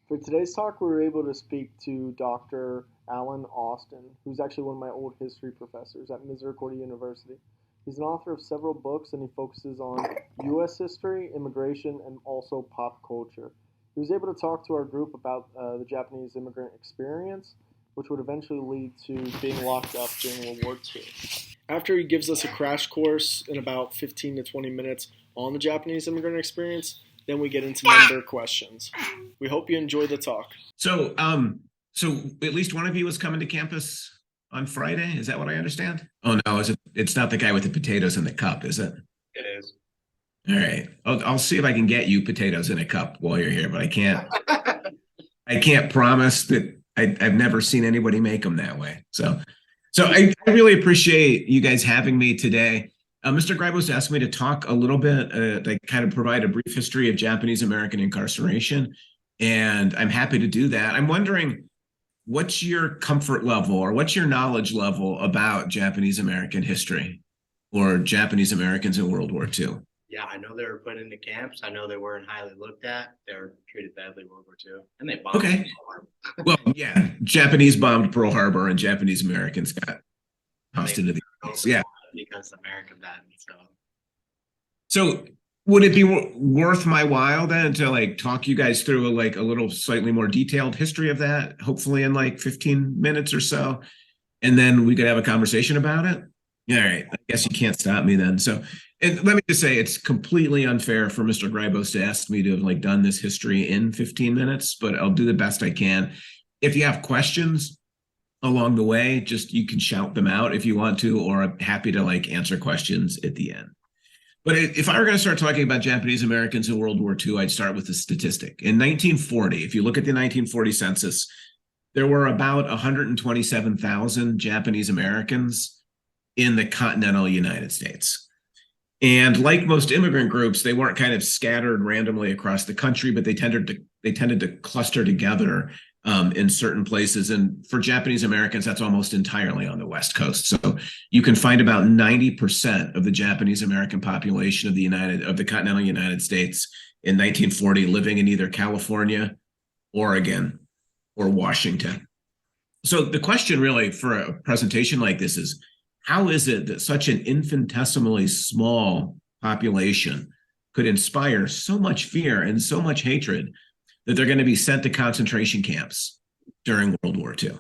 For today's talk, we were able to speak to Dr. Allan Austin, who's actually one of my old history professors at Misericordia University. He's an author of several books and he focuses on U.S. history, immigration, and also pop culture. He was able to talk to our group about the Japanese immigrant experience, which would eventually lead to being locked up during World War II. After he gives us a crash course in about 15 to 20 minutes on the Japanese immigrant experience, then we get into member questions. We hope you enjoy the talk. So at least one of you is coming to campus on Friday. Is that what I understand? Oh no, it's not the guy with the potatoes in the cup, is it? It is. All right. I'll see if I can get you potatoes in a cup while you're here, but I can't. I can't promise that. I've never seen anybody make them that way. So I really appreciate you guys having me today. Mr. Grybos asked me to talk a little bit, to kind of provide a brief history of Japanese American incarceration, and I'm happy to do that. I'm wondering, what's your comfort level or what's your knowledge level about Japanese American history or Japanese Americans in World War II? Yeah, I know they were put into camps. I know they weren't highly looked at. They were treated badly in World War II, and they bombed Okay. Pearl Harbor. Well, yeah, Japanese bombed Pearl Harbor and Japanese Americans got tossed into the States. Yeah. Because America banned. So would it be worth my while then to like talk you guys through a little slightly more detailed history of that, hopefully in like 15 minutes or so, and then we could have a conversation about it? All right, I guess you can't stop me then. So, and let me just say, it's completely unfair for Mr. Grybos to ask me to have like done this history in 15 minutes, but I'll do the best I can. If you have questions along the way, just you can shout them out if you want to, or I'm happy to like answer questions at the end. But if I were going to start talking about Japanese Americans in World War II, I'd start with a statistic. In 1940, if you look at the 1940 census, there were about 127,000 Japanese Americans in the continental United States. And like most immigrant groups, they weren't kind of scattered randomly across the country, but they tended to cluster together in certain places. And for Japanese Americans, that's almost entirely on the West Coast. So you can find about 90% of the Japanese American population of the continental United States in 1940 living in either California, Oregon, or Washington. So the question really for a presentation like this is, how is it that such an infinitesimally small population could inspire so much fear and so much hatred that they're going to be sent to concentration camps during World War II?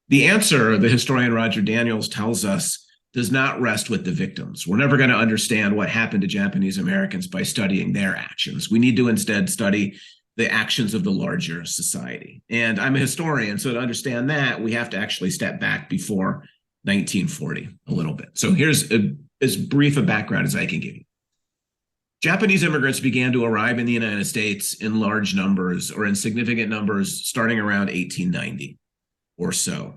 The answer, the historian Roger Daniels tells us, does not rest with the victims. We're never going to understand what happened to Japanese Americans by studying their actions. We need to instead study the actions of the larger society. And I'm a historian, so to understand that, we have to actually step back before 1940 a little bit. So here's as brief a background as I can give you. Japanese immigrants began to arrive in the United States in large numbers or in significant numbers starting around 1890 or so.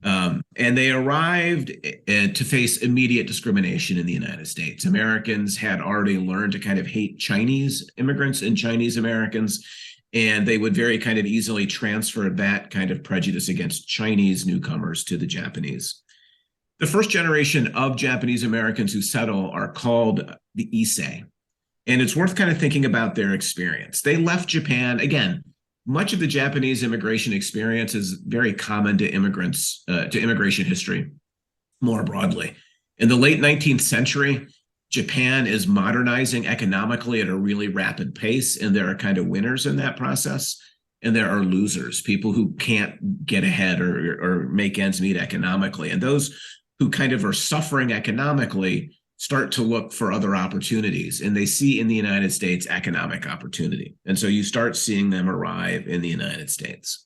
And they arrived to face immediate discrimination in the United States. Americans had already learned to kind of hate Chinese immigrants and Chinese Americans, and they would very kind of easily transfer that kind of prejudice against Chinese newcomers to the Japanese. The first generation of Japanese Americans who settle are called the Issei. And it's worth kind of thinking about their experience. They left Japan. Again, much of the Japanese immigration experience is very common to immigrants, to immigration history more broadly. In the late 19th century, Japan is modernizing economically at a really rapid pace, and there are kind of winners in that process, and there are losers, people who can't get ahead or make ends meet economically. And those who kind of are suffering economically start to look for other opportunities, and they see in the United States economic opportunity. And so you start seeing them arrive in the United States.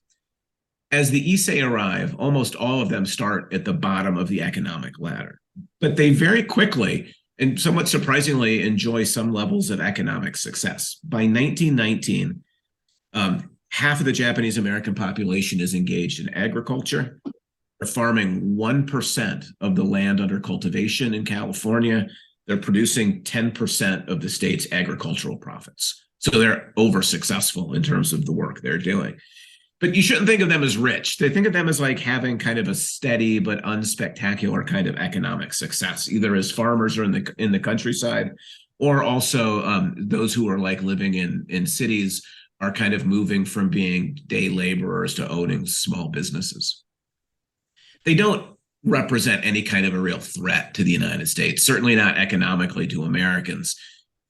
As the Issei arrive, almost all of them start at the bottom of the economic ladder, but they very quickly and somewhat surprisingly enjoy some levels of economic success. By 1919, half of the Japanese American population is engaged in agriculture. They're farming 1% of the land under cultivation in California. They're producing 10% of the state's agricultural profits. So they're over successful in terms of the work they're doing. But you shouldn't think of them as rich. They think of them as like having kind of a steady but unspectacular kind of economic success, either as farmers or in the countryside, or also those who are like living in cities are kind of moving from being day laborers to owning small businesses. They don't represent any kind of a real threat to the United States, certainly not economically to Americans.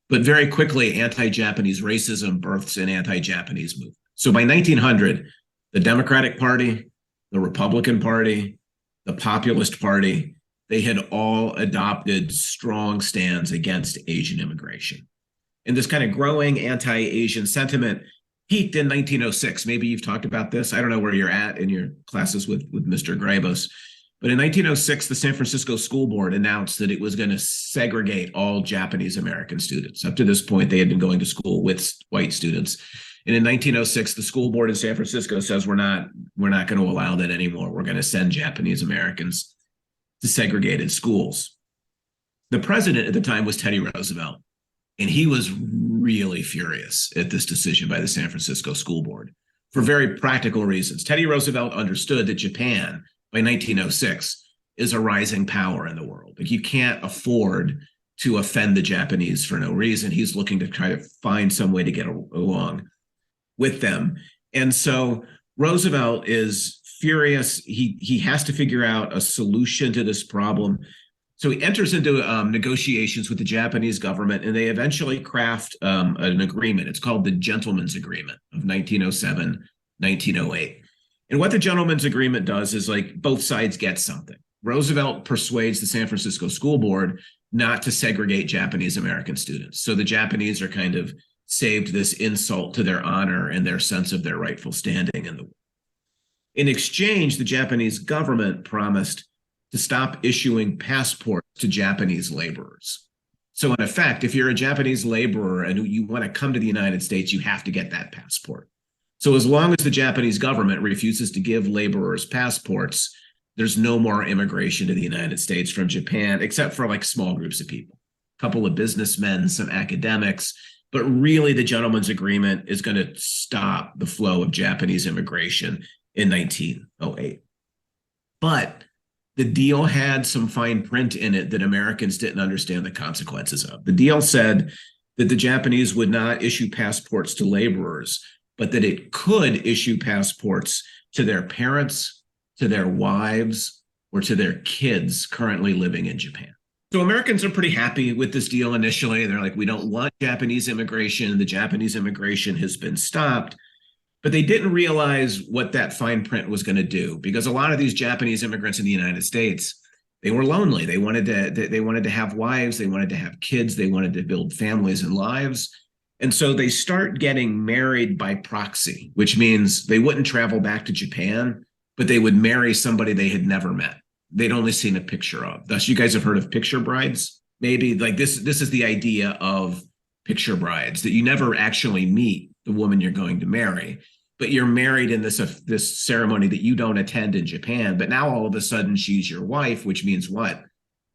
But very quickly, anti-Japanese racism births an anti-Japanese movement. So by 1900, the Democratic Party, the Republican Party, the Populist Party, they had all adopted strong stands against Asian immigration. And this kind of growing anti-Asian sentiment peaked in 1906. Maybe you've talked about this. I don't know where you're at in your classes with Mr. Grabos. But in 1906, the San Francisco School Board announced that it was going to segregate all Japanese American students. Up to this point, they had been going to school with white students. And in 1906, the school board in San Francisco says, we're not going to allow that anymore. We're going to send Japanese Americans to segregated schools. The president at the time was Teddy Roosevelt, and he was really furious at this decision by the San Francisco School Board for very practical reasons. Teddy Roosevelt understood that Japan, by 1906, is a rising power in the world. Like, you can't afford to offend the Japanese for no reason. He's looking to try to find some way to get along with them. And so Roosevelt is furious. He has to figure out a solution to this problem. So he enters into negotiations with the Japanese government, and they eventually craft an agreement. It's called the Gentleman's Agreement of 1907, 1908. And what the Gentleman's Agreement does is, like, both sides get something. Roosevelt persuades the San Francisco School Board not to segregate Japanese American students. So the Japanese are kind of saved this insult to their honor and their sense of their rightful standing in the world. In exchange, the Japanese government promised to stop issuing passports to Japanese laborers. So in effect, if you're a Japanese laborer and you want to come to the United States, you have to get that passport. So as long as the Japanese government refuses to give laborers passports, there's no more immigration to the United States from Japan, except for like small groups of people, a couple of businessmen, some academics. But really, the Gentleman's Agreement is going to stop the flow of Japanese immigration in 1908. But the deal had some fine print in it that Americans didn't understand the consequences of. The deal said that the Japanese would not issue passports to laborers, but that it could issue passports to their parents, to their wives, or to their kids currently living in Japan. So Americans are pretty happy with this deal initially. They're like, we don't want Japanese immigration. The Japanese immigration has been stopped. But they didn't realize what that fine print was going to do, because a lot of these Japanese immigrants in the United States, they were lonely. They wanted to have wives. They wanted to have kids. They wanted to build families and lives. And so they start getting married by proxy, which means they wouldn't travel back to Japan, but they would marry somebody they had never met. They'd only seen a picture of. Thus, you guys have heard of picture brides? Maybe like this is the idea of picture brides, that you never actually meet the woman you're going to marry, but you're married in this ceremony that you don't attend in Japan. But now all of a sudden she's your wife, which means what?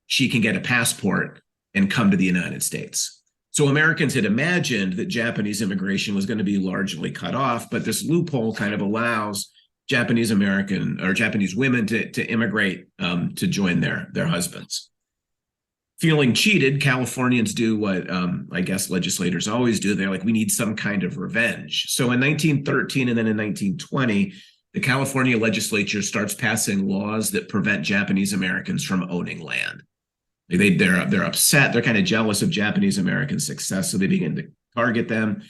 She can get a passport and come to the United States. So Americans had imagined that Japanese immigration was going to be largely cut off, but this loophole kind of allows Japanese American or Japanese women to immigrate to join their husbands. Feeling cheated, Californians do what I guess legislators always do. They're like, we need some kind of revenge. So in 1913 and then in 1920, the California legislature starts passing laws that prevent Japanese Americans from owning land. They're upset. They're kind of jealous of Japanese American success, so they begin to target them.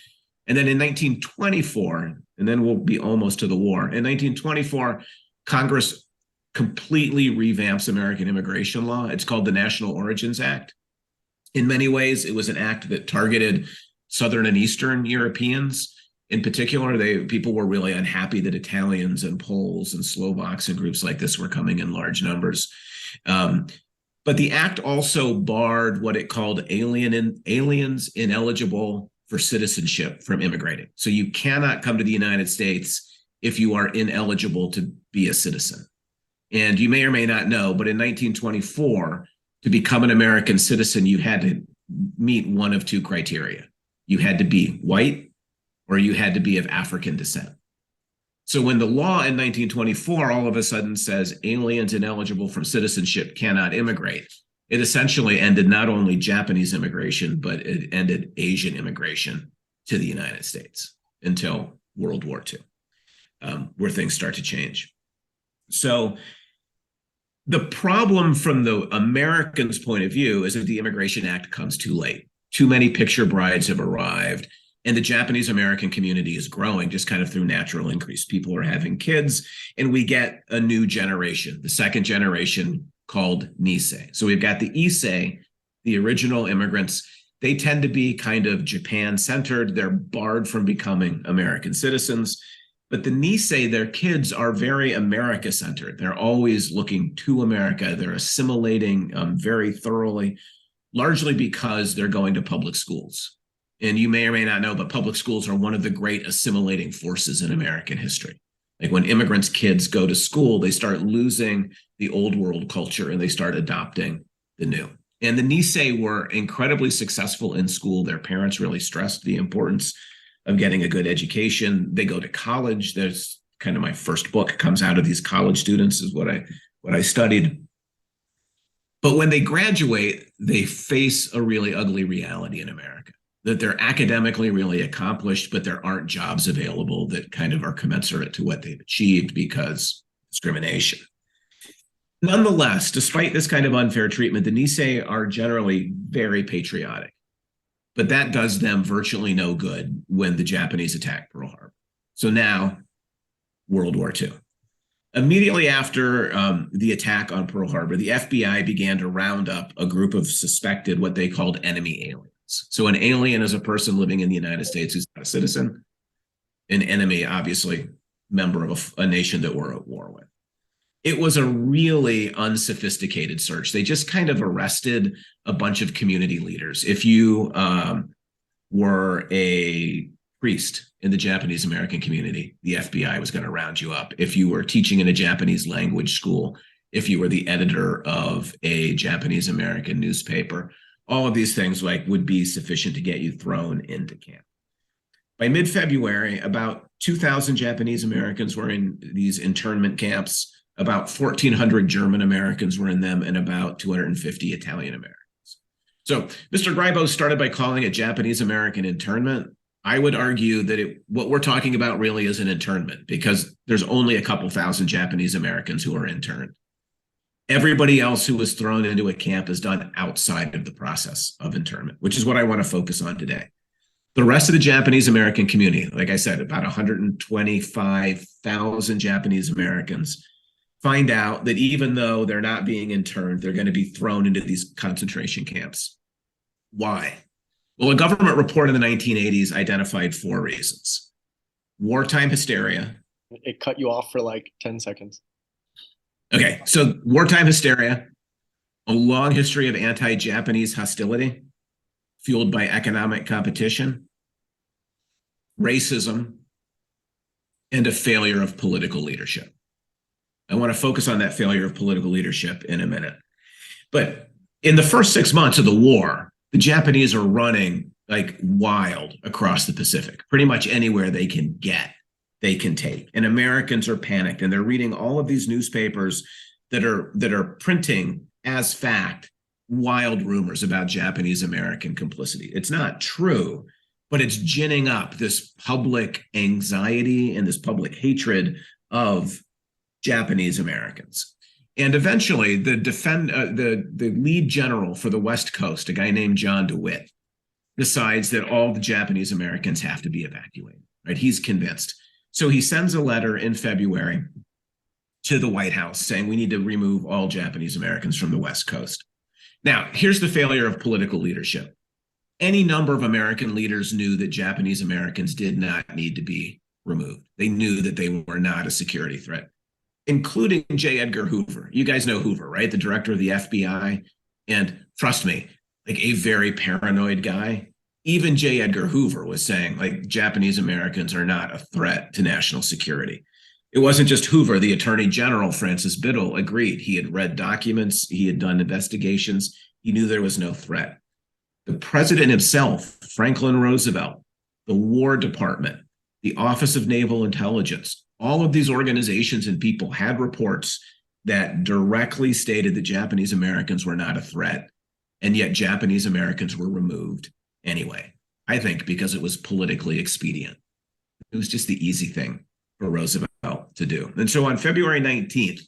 And then in 1924, and then we'll be almost to the war. In 1924, Congress completely revamps American immigration law. It's called the National Origins Act. In many ways, it was an act that targeted Southern and Eastern Europeans. In particular, people were really unhappy that Italians and Poles and Slovaks and groups like this were coming in large numbers. But the act also barred what it called aliens ineligible for citizenship from immigrating. So you cannot come to the United States if you are ineligible to be a citizen. And you may or may not know, but in 1924, to become an American citizen, you had to meet one of two criteria. You had to be white or you had to be of African descent. So when the law in 1924 all of a sudden says aliens ineligible from citizenship cannot immigrate, it essentially ended not only Japanese immigration, but it ended Asian immigration to the United States. until World War II, where things start to change. So the problem from the Americans' point of view is that the Immigration Act comes too late. Too many picture brides have arrived, and the Japanese American community is growing just kind of through natural increase. People are having kids, and we get a new generation, the second generation called Nisei. So we've got the Issei, the original immigrants. They tend to be kind of Japan-centered. They're barred from becoming American citizens. But the Nisei, their kids are very America-centered. They're always looking to America. They're assimilating very thoroughly, largely because they're going to public schools. And you may or may not know, but public schools are one of the great assimilating forces in American history. Like when immigrants' kids go to school, they start losing the old world culture and they start adopting the new. And the Nisei were incredibly successful in school. Their parents really stressed the importance of getting a good education. They go to college. There's kind of my first book comes out of these college students is what I studied. But when they graduate, they face a really ugly reality in America, that they're academically really accomplished, but there aren't jobs available that kind of are commensurate to what they've achieved because discrimination. Nonetheless, despite this kind of unfair treatment, the Nisei are generally very patriotic, but that does them virtually no good when the Japanese attack Pearl Harbor. So now, World War II. Immediately after the attack on Pearl Harbor, the FBI began to round up a group of suspected, what they called enemy aliens. So an alien is a person living in the United States who's not a citizen. An enemy, obviously, member of a nation that we're at war with. It was a really unsophisticated search. They just kind of arrested a bunch of community leaders. If you were a priest in the Japanese American community, the FBI was going to round you up. If you were teaching in a Japanese language school, if you were the editor of a Japanese American newspaper, all of these things would be sufficient to get you thrown into camp. By mid-February, about 2,000 Japanese Americans were in these internment camps. About 1,400 German Americans were in them and about 250 Italian Americans. So Mr. Grybo started by calling it Japanese American internment. I would argue that what we're talking about really is an internment because there's only a couple thousand Japanese Americans who are interned. Everybody else who was thrown into a camp is done outside of the process of internment, which is what I want to focus on today. The rest of the Japanese American community, like I said, about 125,000 Japanese Americans, find out that even though they're not being interned, they're going to be thrown into these concentration camps. Why? Well, a government report in the 1980s identified 4 reasons. Wartime hysteria. It cut you off for like 10 seconds. Okay, so wartime hysteria, a long history of anti-Japanese hostility fueled by economic competition, racism, and a failure of political leadership. I want to focus on that failure of political leadership in a minute. But in the first 6 months of the war, the Japanese are running like wild across the Pacific. Pretty much anywhere they can get, they can take. And Americans are panicked, and they're reading all of these newspapers that are printing as fact wild rumors about Japanese American complicity. It's not true, but it's ginning up this public anxiety and this public hatred of Japanese Americans. And eventually the lead general for the West Coast, a guy named John DeWitt, decides that all the Japanese Americans have to be evacuated, right? He's convinced. So he sends a letter in February to the White House saying we need to remove all Japanese Americans from the West Coast. Now, here's the failure of political leadership. Any number of American leaders knew that Japanese Americans did not need to be removed. They knew that they were not a security threat, including J. Edgar Hoover. You guys know Hoover, right? The director of the FBI. And trust me, like a very paranoid guy. Even J. Edgar Hoover was saying, like, Japanese Americans are not a threat to national security. It wasn't just Hoover. The Attorney General, Francis Biddle, agreed. He had read documents. He had done investigations. He knew there was no threat. The president himself, Franklin Roosevelt, the War Department, the Office of Naval Intelligence, all of these organizations and people had reports that directly stated that Japanese Americans were not a threat, and yet Japanese Americans were removed anyway, I think because it was politically expedient. It was just the easy thing for Roosevelt to do. And so on February 19th,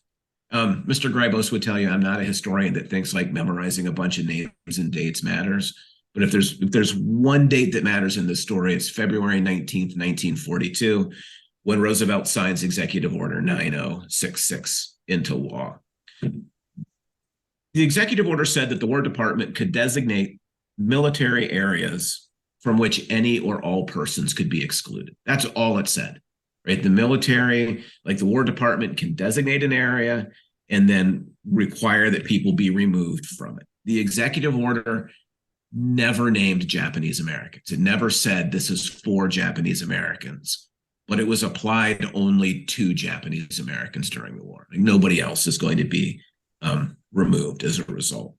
Mr. Grybos would tell you I'm not a historian that thinks like memorizing a bunch of names and dates matters. But if there's one date that matters in this story, it's February 19th, 1942, when Roosevelt signs Executive Order 9066 into law. The executive order said that the War Department could designate military areas from which any or all persons could be excluded. That's all it said, right? The military, like the War Department, can designate an area and then require that people be removed from it. The executive order never named Japanese Americans. It never said this is for Japanese Americans, but it was applied only to Japanese Americans during the war. Like nobody else is going to be removed as a result.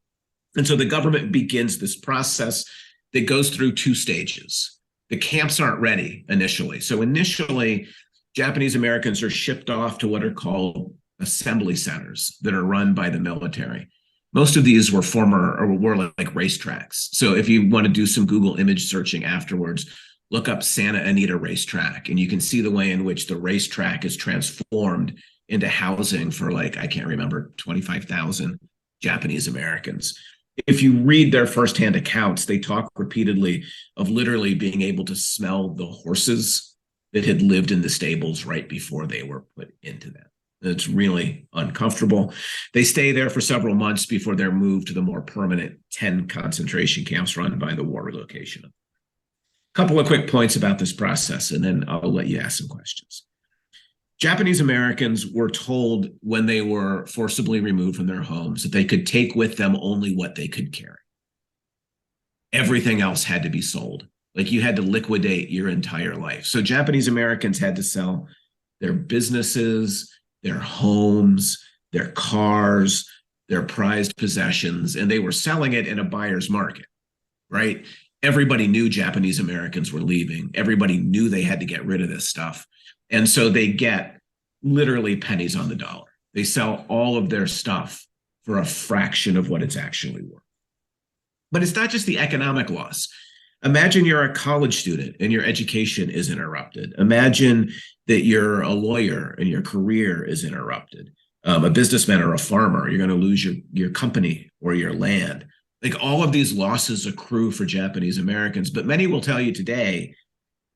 And so the government begins this process that goes through two stages. The camps aren't ready initially. So initially, Japanese Americans are shipped off to what are called assembly centers that are run by the military. Most of these were like racetracks. So if you want to do some Google image searching afterwards, look up Santa Anita Racetrack, and you can see the way in which the racetrack is transformed into housing for like, I can't remember, 25,000 Japanese Americans. If you read their firsthand accounts, they talk repeatedly of literally being able to smell the horses that had lived in the stables right before they were put into them. It's really uncomfortable. They stay there for several months before they're moved to the more permanent 10 concentration camps run by the war location. A couple of quick points about this process, and then I'll let you ask some questions. Japanese Americans were told when they were forcibly removed from their homes that they could take with them only what they could carry. Everything else had to be sold. Like you had to liquidate your entire life. So Japanese Americans had to sell their businesses, their homes, their cars, their prized possessions, and they were selling it in a buyer's market, right? Everybody knew Japanese Americans were leaving. Everybody knew they had to get rid of this stuff. And so they get literally pennies on the dollar. They sell all of their stuff for a fraction of what it's actually worth. But it's not just the economic loss. Imagine you're a college student and your education is interrupted. Imagine that you're a lawyer and your career is interrupted. A businessman or a farmer, you're going to lose your company or your land. Like all of these losses accrue for Japanese Americans, but many will tell you today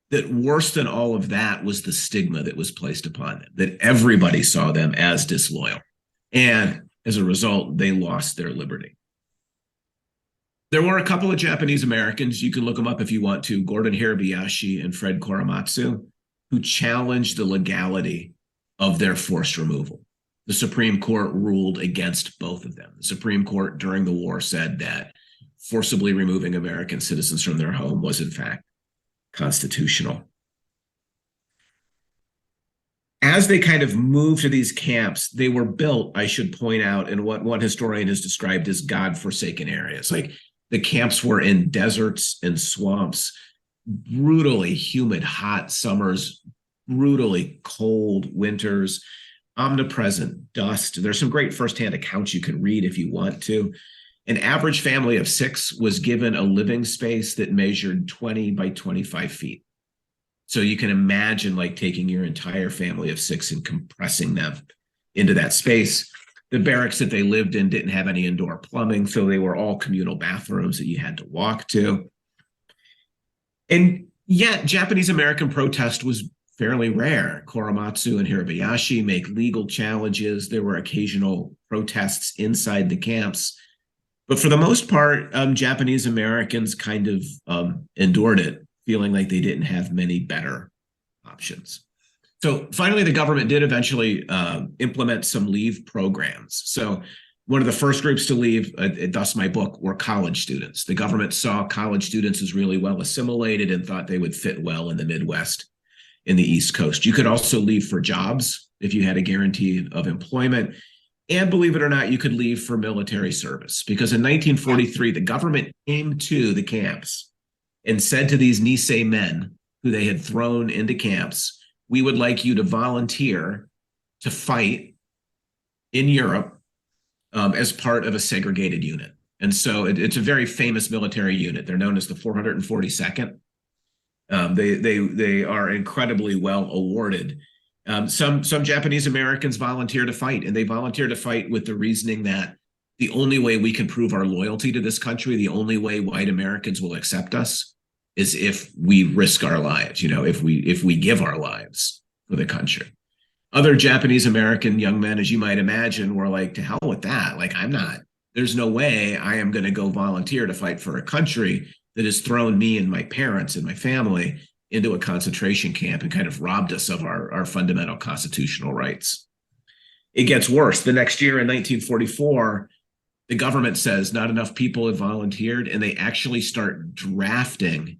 that worse than all of that was the stigma that was placed upon them, that everybody saw them as disloyal. And as a result, they lost their liberty. There were a couple of Japanese Americans, you can look them up if you want to, Gordon Hirabayashi and Fred Korematsu, who challenged the legality of their forced removal. The Supreme Court ruled against both of them. The Supreme Court during the war said that forcibly removing American citizens from their home was in fact constitutional. As they kind of moved to these camps, they were built, I should point out, in what one historian has described as God-forsaken areas. Like the camps were in deserts and swamps, brutally humid, hot summers, brutally cold winters, omnipresent dust. There's some great firsthand accounts you can read if you want to. An average family of 6 was given a living space that measured 20 by 25 feet. So you can imagine like taking your entire family of 6 and compressing them into that space. The barracks that they lived in didn't have any indoor plumbing, so they were all communal bathrooms that you had to walk to. And yet Japanese American protest was fairly rare. Korematsu and Hirabayashi make legal challenges. There were occasional protests inside the camps. But for the most part, Japanese Americans kind of endured it, feeling like they didn't have many better options. So finally, the government did eventually implement some leave programs. So one of the first groups to leave, thus my book, were college students. The government saw college students as really well assimilated and thought they would fit well in the Midwest, in the East Coast. You could also leave for jobs if you had a guarantee of employment. And believe it or not, you could leave for military service, because in 1943, the government came to the camps and said to these Nisei men who they had thrown into camps, we would like you to volunteer to fight in Europe as part of a segregated unit. And so it's a very famous military unit. They're known as the 442nd. They are incredibly well awarded. Some Japanese Americans volunteer to fight, and they volunteer to fight with the reasoning that the only way we can prove our loyalty to this country, the only way white Americans will accept us, is if we risk our lives. If we give our lives for the country. Other Japanese American young men, as you might imagine, were like, to hell with that. Like, there's no way I am going to go volunteer to fight for a country that has thrown me and my parents and my family into a concentration camp and kind of robbed us of our fundamental constitutional rights. It gets worse. The next year in 1944, the government says not enough people have volunteered, and they actually start drafting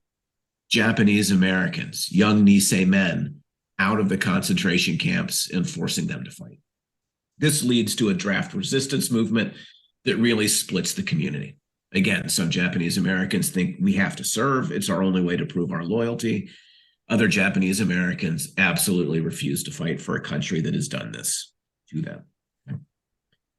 Japanese Americans, young Nisei men, out of the concentration camps and forcing them to fight. This leads to a draft resistance movement that really splits the community. Again, some Japanese Americans think we have to serve. It's our only way to prove our loyalty. Other Japanese Americans absolutely refuse to fight for a country that has done this to them.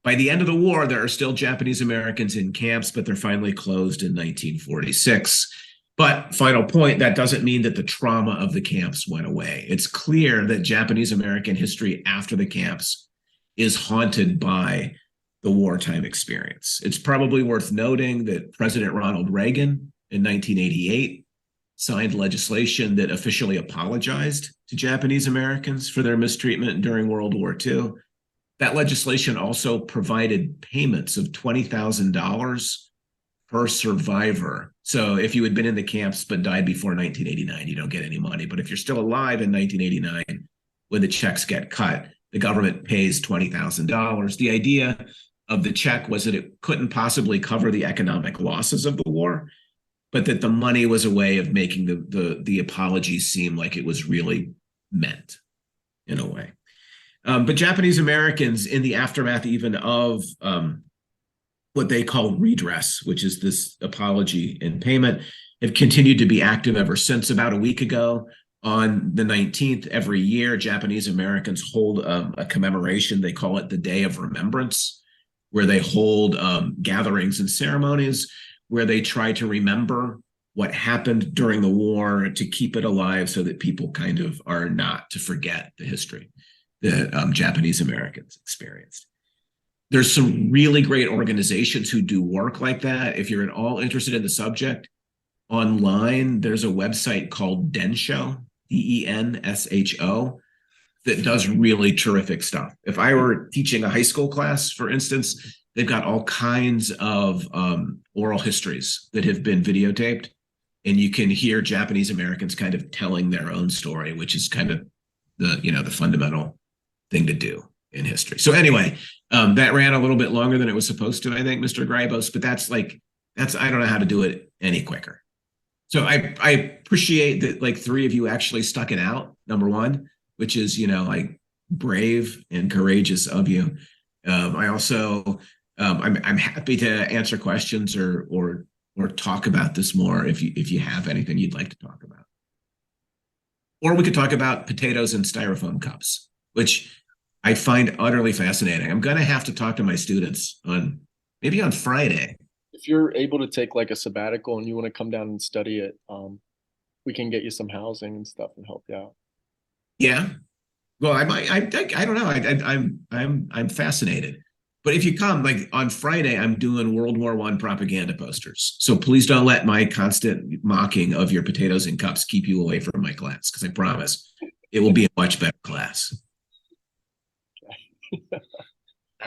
By the end of the war, there are still Japanese Americans in camps, but they're finally closed in 1946. But final point, that doesn't mean that the trauma of the camps went away. It's clear that Japanese American history after the camps is haunted by the wartime experience. It's probably worth noting that President Ronald Reagan in 1988 signed legislation that officially apologized to Japanese Americans for their mistreatment during World War II. That legislation also provided payments of $20,000 per survivor. So if you had been in the camps but died before 1989, you don't get any money. But if you're still alive in 1989, when the checks get cut, the government pays $20,000. The idea of the check was that it couldn't possibly cover the economic losses of the war, but that the money was a way of making the apology seem like it was really meant in a way. But Japanese Americans, in the aftermath even of what they call redress, which is this apology and payment, have continued to be active ever since. About a week ago, on the 19th, every year, Japanese Americans hold a commemoration. They call it the Day of Remembrance, where they hold gatherings and ceremonies where they try to remember what happened during the war, to keep it alive so that people kind of are not to forget the history that Japanese Americans experienced. There's some really great organizations who do work like that. If you're at all interested in the subject, online, there's a website called Densho, DENSHO, that does really terrific stuff. If I were teaching a high school class, for instance, they've got all kinds of oral histories that have been videotaped, and you can hear Japanese Americans kind of telling their own story, which is kind of the fundamental thing to do in history. So anyway, that ran a little bit longer than it was supposed to, I think, Mr. Grybos, but I don't know how to do it any quicker. So I appreciate that, like, three of you actually stuck it out, number one, which is, like, brave and courageous of you. I also, I'm happy to answer questions or talk about this more if you have anything you'd like to talk about. Or we could talk about potatoes in styrofoam cups, which I find utterly fascinating. I'm going to have to talk to my students maybe on Friday. If you're able to take like a sabbatical and you want to come down and study it, we can get you some housing and stuff and help you out. Yeah. Well, I might. I don't know. I'm fascinated. But if you come, like on Friday, I'm doing World War I propaganda posters. So please don't let my constant mocking of your potatoes in cups keep you away from my class, because I promise it will be a much better class.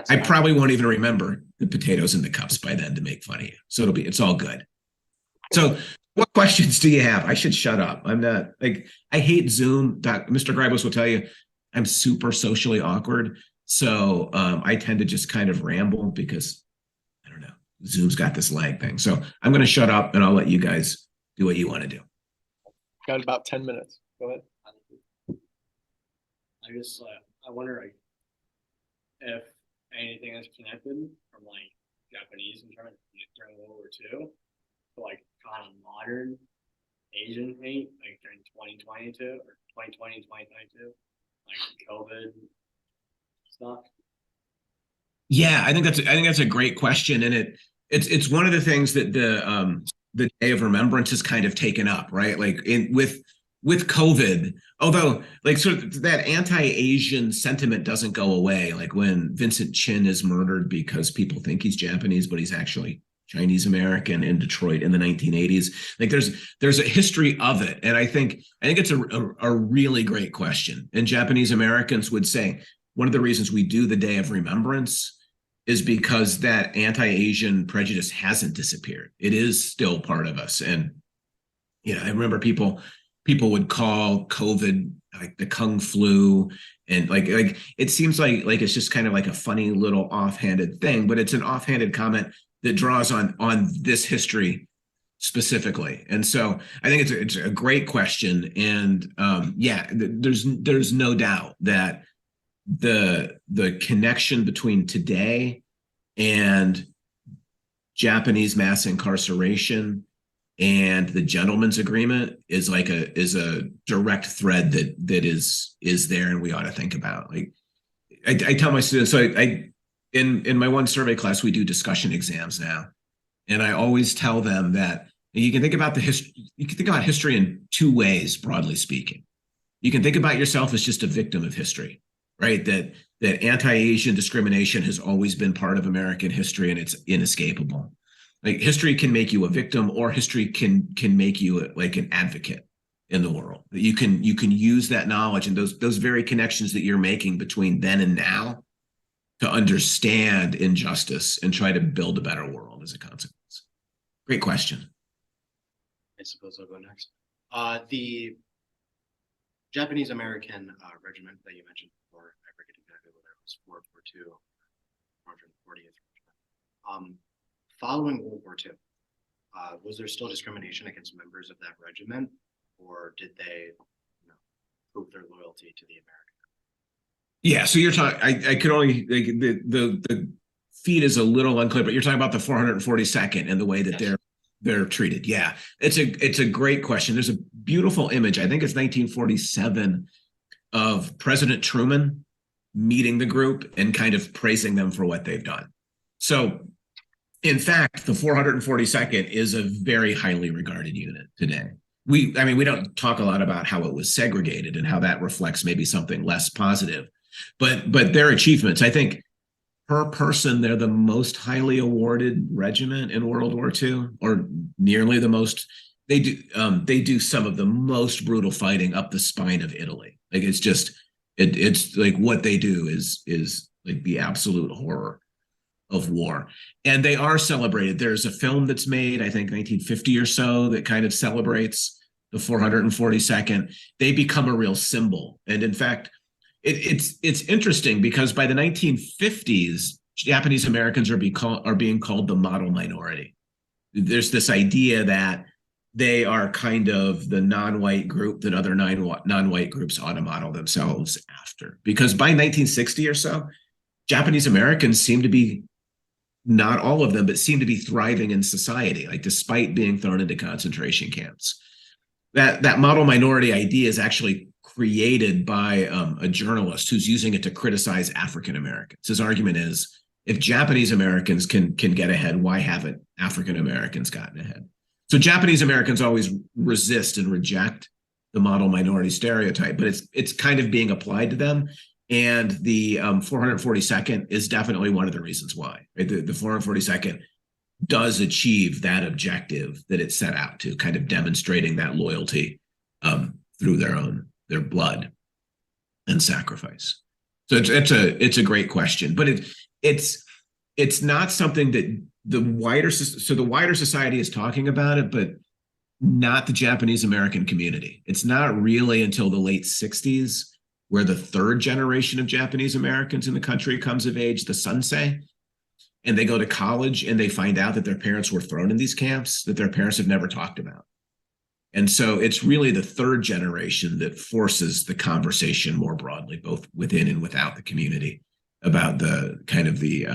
I probably won't even remember the potatoes in the cups by then to make fun of you. So it's all good. So what questions do you have? I should shut up. I'm not, like, I hate Zoom. Mr. Grybos will tell you I'm super socially awkward. So I tend to just kind of ramble because, I don't know, Zoom's got this lag thing. So I'm going to shut up and I'll let you guys do what you want to do. Got about 10 minutes. Go ahead. I wonder, like, if anything is connected from like Japanese internment during World War II to like kind of modern Asian hate, like during 2022 or 2020 and 2022, like COVID stuff. Yeah, I think that's a great question, and it's one of the things that the Day of Remembrance is kind of taken up, right? Like with COVID, although like sort of that anti-Asian sentiment doesn't go away. Like when Vincent Chin is murdered because people think he's Japanese, but he's actually Chinese American in Detroit in the 1980s. Like there's a history of it, and I think it's a really great question. And Japanese Americans would say one of the reasons we do the Day of Remembrance is because that anti-Asian prejudice hasn't disappeared. It is still part of us. And I remember people would call COVID like the Kung flu, and like it seems like it's just kind of like a funny little offhanded thing, but it's an offhanded comment that draws on this history specifically. And so I think it's a great question. And there's no doubt that the connection between today and Japanese mass incarceration and the gentleman's agreement is a direct thread that is there, and we ought to think about. Like I tell my students, so I in my one survey class, we do discussion exams now, and I always tell them that you can think about history in two ways, broadly speaking. You can think about yourself as just a victim of history, right? That anti-Asian discrimination has always been part of American history, and it's inescapable. Like history can make you a victim, or history can make you like an advocate in the world. That you can use that knowledge and those very connections that you're making between then and now to understand injustice and try to build a better world as a consequence. Great question. I suppose I'll go next. The Japanese American regiment that you mentioned before, I forget exactly whether it was 442, 440th regiment. Following World War II, was there still discrimination against members of that regiment, or did they prove their loyalty to the American? Yeah, so you're talking. I could only like the feed is a little unclear, but you're talking about the 442nd and the way that they're treated. Yeah, it's a great question. There's a beautiful image. I think it's 1947 of President Truman meeting the group and kind of praising them for what they've done. So, in fact, the 442nd is a very highly regarded unit today. We don't talk a lot about how it was segregated and how that reflects maybe something less positive, but their achievements, I think, per person, they're the most highly awarded regiment in World War II, or nearly the most. They do some of the most brutal fighting up the spine of Italy. Like it's like what they do is like the absolute horror of war. And they are celebrated. There's a film that's made, I think 1950 or so, that kind of celebrates the 442nd. They become a real symbol. And in fact, it's interesting because by the 1950s, Japanese Americans are being called the model minority. There's this idea that they are kind of the non-white group that other non-white groups ought to model themselves after. Because by 1960 or so, Japanese Americans seem to be, not all of them, but seem to be thriving in society, like despite being thrown into concentration camps. That model minority idea is actually created by a journalist who's using it to criticize African Americans. His argument is, if Japanese Americans can get ahead, why haven't African Americans gotten ahead? So Japanese Americans always resist and reject the model minority stereotype, but it's kind of being applied to them. And the 442nd is definitely one of the reasons why. Right? The 442nd does achieve that objective that it set out to, kind of demonstrating that loyalty through their blood and sacrifice. So it's a great question, but it's not something that the wider society is talking about it, but not the Japanese American community. It's not really until the late 60s where the third generation of Japanese Americans in the country comes of age, the Sansei, and they go to college and they find out that their parents were thrown in these camps that their parents have never talked about. And so it's really the third generation that forces the conversation more broadly, both within and without the community, about the kind of the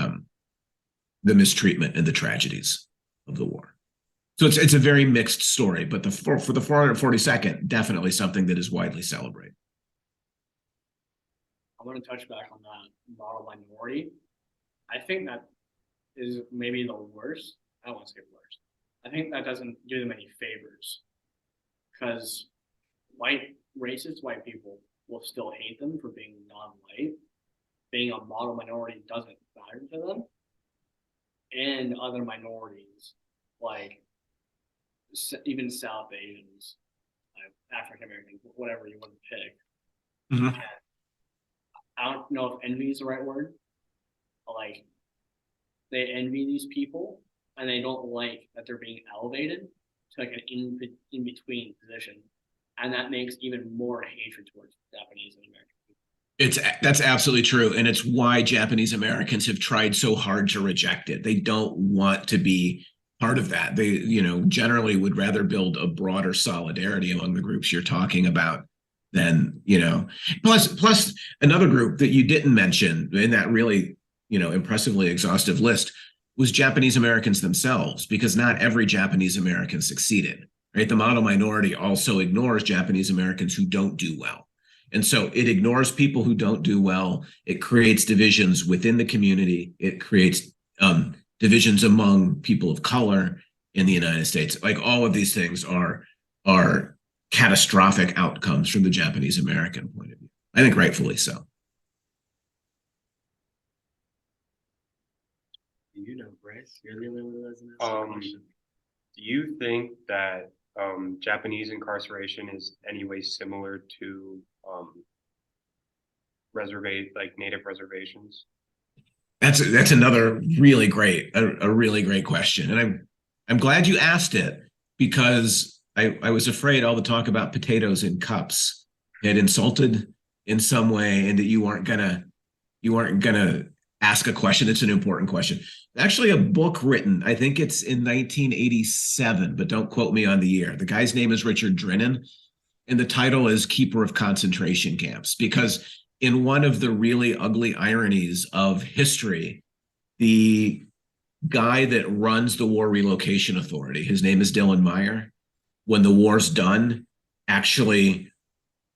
mistreatment and the tragedies of the war. So it's a very mixed story, but for the 442nd, definitely something that is widely celebrated. I want to touch back on that model minority. I think that is maybe the worst. I don't want to say worst. I think that doesn't do them any favors, because racist white people will still hate them for being non-white. Being a model minority doesn't matter to them, and other minorities like even South Asians, African Americans, whatever you want to pick. Mhm. I don't know if envy is the right word. Like, they envy these people and they don't like that they're being elevated to like an in between position, and that makes even more hatred towards Japanese and American. That's absolutely true, and it's why Japanese Americans have tried so hard to reject it. They don't want to be part of that. They, generally would rather build a broader solidarity among the groups you're talking about than, plus another group that you didn't mention in that really, impressively exhaustive list was Japanese Americans themselves, because not every Japanese American succeeded, right? The model minority also ignores Japanese Americans who don't do well. And so it ignores people who don't do well. It creates divisions within the community. It creates divisions among people of color in the United States. Like, all of these things are catastrophic outcomes from the Japanese American point of view. I think rightfully so. Bryce, you're the only one who hasn't asked a question. Do you think that Japanese incarceration is any way similar to native reservations? That's another really great, a really great question, and I'm glad you asked it, because I was afraid all the talk about potatoes in cups had insulted in some way, and that you weren't gonna ask a question. It's an important question. Actually, a book written, I think it's in 1987, but don't quote me on the year. The guy's name is Richard Drinnen, and the title is Keeper of Concentration Camps, because in one of the really ugly ironies of history, the guy that runs the War Relocation Authority, his name is Dylan Meyer, when the war's done, actually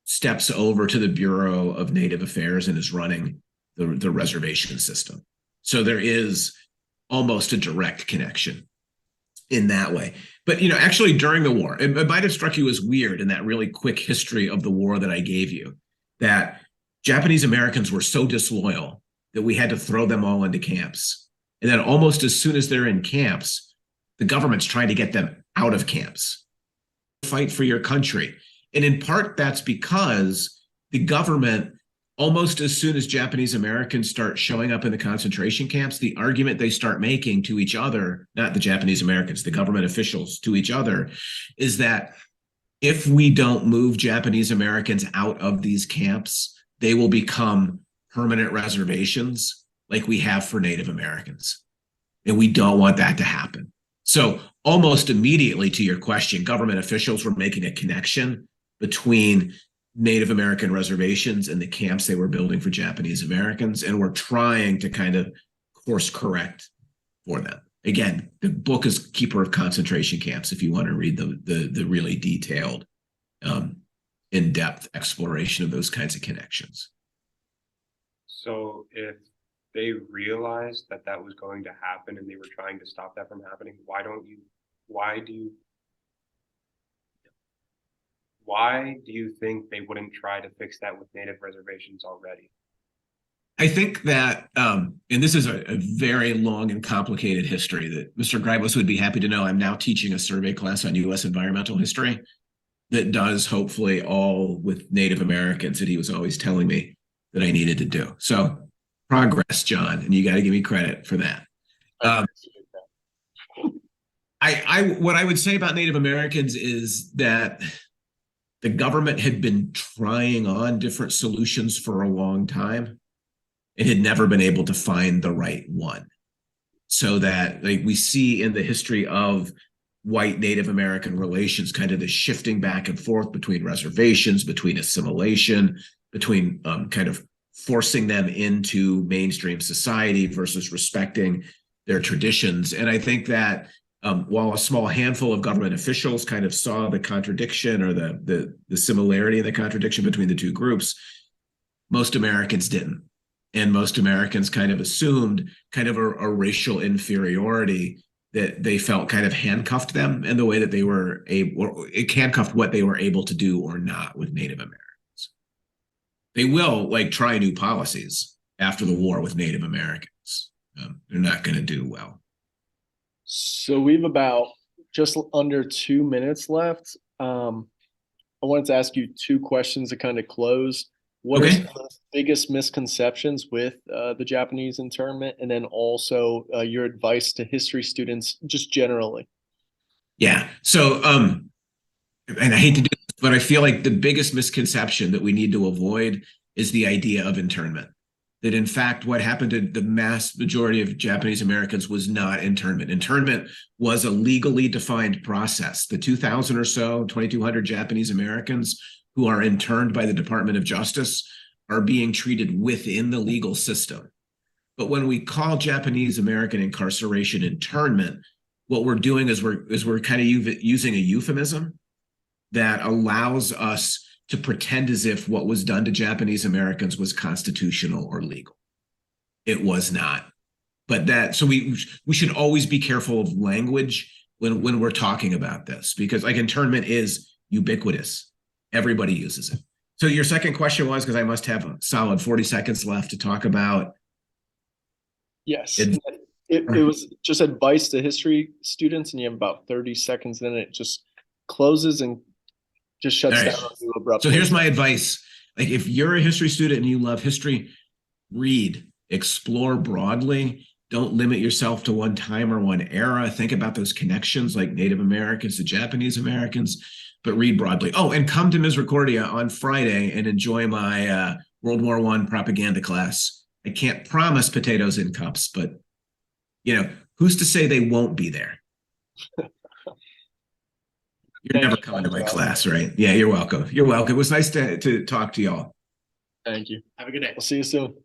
steps over to the Bureau of Native Affairs and is running the reservation system. So there is almost a direct connection in that way. But, actually during the war, it might have struck you as weird in that really quick history of the war that I gave you, that Japanese Americans were so disloyal that we had to throw them all into camps. And then almost as soon as they're in camps, the government's trying to get them out of camps. Fight for your country. And in part, that's because the government, almost as soon as Japanese Americans start showing up in the concentration camps, the argument they start making to each other, not the Japanese Americans, the government officials to each other, is that if we don't move Japanese Americans out of these camps, they will become permanent reservations like we have for Native Americans. And we don't want that to happen. So almost immediately to your question, government officials were making a connection between Native American reservations and the camps they were building for Japanese Americans, and were trying to kind of course correct for them. Again, the book is Keeper of Concentration Camps, if you want to read the really detailed, in-depth exploration of those kinds of connections. So if they realized that that was going to happen and they were trying to stop that from happening, why do you think they wouldn't try to fix that with native reservations already? I think that, and this is a very long and complicated history that Mr. Gribos would be happy to know. I'm now teaching a survey class on U.S. environmental history that does hopefully all with Native Americans that he was always telling me that I needed to do. So progress, John, and you got to give me credit for that. What I would say about Native Americans is that the government had been trying on different solutions for a long time and had never been able to find the right one. So that, like, we see in the history of white Native American relations, kind of the shifting back and forth between reservations, between assimilation, between kind of forcing them into mainstream society versus respecting their traditions. And I think that while a small handful of government officials kind of saw the contradiction or the similarity and the contradiction between the two groups, most Americans didn't. And most Americans kind of assumed kind of a racial inferiority that they felt kind of handcuffed them in the way that they were able, or it handcuffed what they were able to do or not with Native Americans. They will like try new policies after the war with Native Americans. They're not going to do well. So we've about just under 2 minutes left. I wanted to ask you two questions to kind of close. What are Okay. some of the biggest misconceptions with the Japanese internment, and then also your advice to history students just generally? Yeah. So, and I hate to do this, but I feel like the biggest misconception that we need to avoid is the idea of internment. That in fact, what happened to the mass majority of Japanese Americans was not internment. Internment was a legally defined process. The 2,000 or so, 2,200 Japanese Americans who are interned by the Department of Justice are being treated within the legal system. But when we call Japanese American incarceration internment, what we're doing is we're kind of using a euphemism that allows us to pretend as if what was done to Japanese Americans was constitutional or legal. It was not. But that, so we should always be careful of language when we're talking about this, because like internment is ubiquitous. Everybody uses it. So your second question was, because I must have a solid 40 seconds left to talk about. Yes. It was just advice to history students, and you have about 30 seconds, then it just closes and just shuts All right. down on you abruptly. So here's my advice. Like if you're a history student and you love history, read, explore broadly. Don't limit yourself to one time or one era. Think about those connections like Native Americans to Japanese Americans, but read broadly. Oh, and come to Misericordia on Friday and enjoy my World War I propaganda class. I can't promise potatoes in cups, but you know, who's to say they won't be there? You're never coming to my class, right? Yeah, you're welcome. You're welcome. It was nice to talk to y'all. Thank you. Have a good day. We'll see you soon.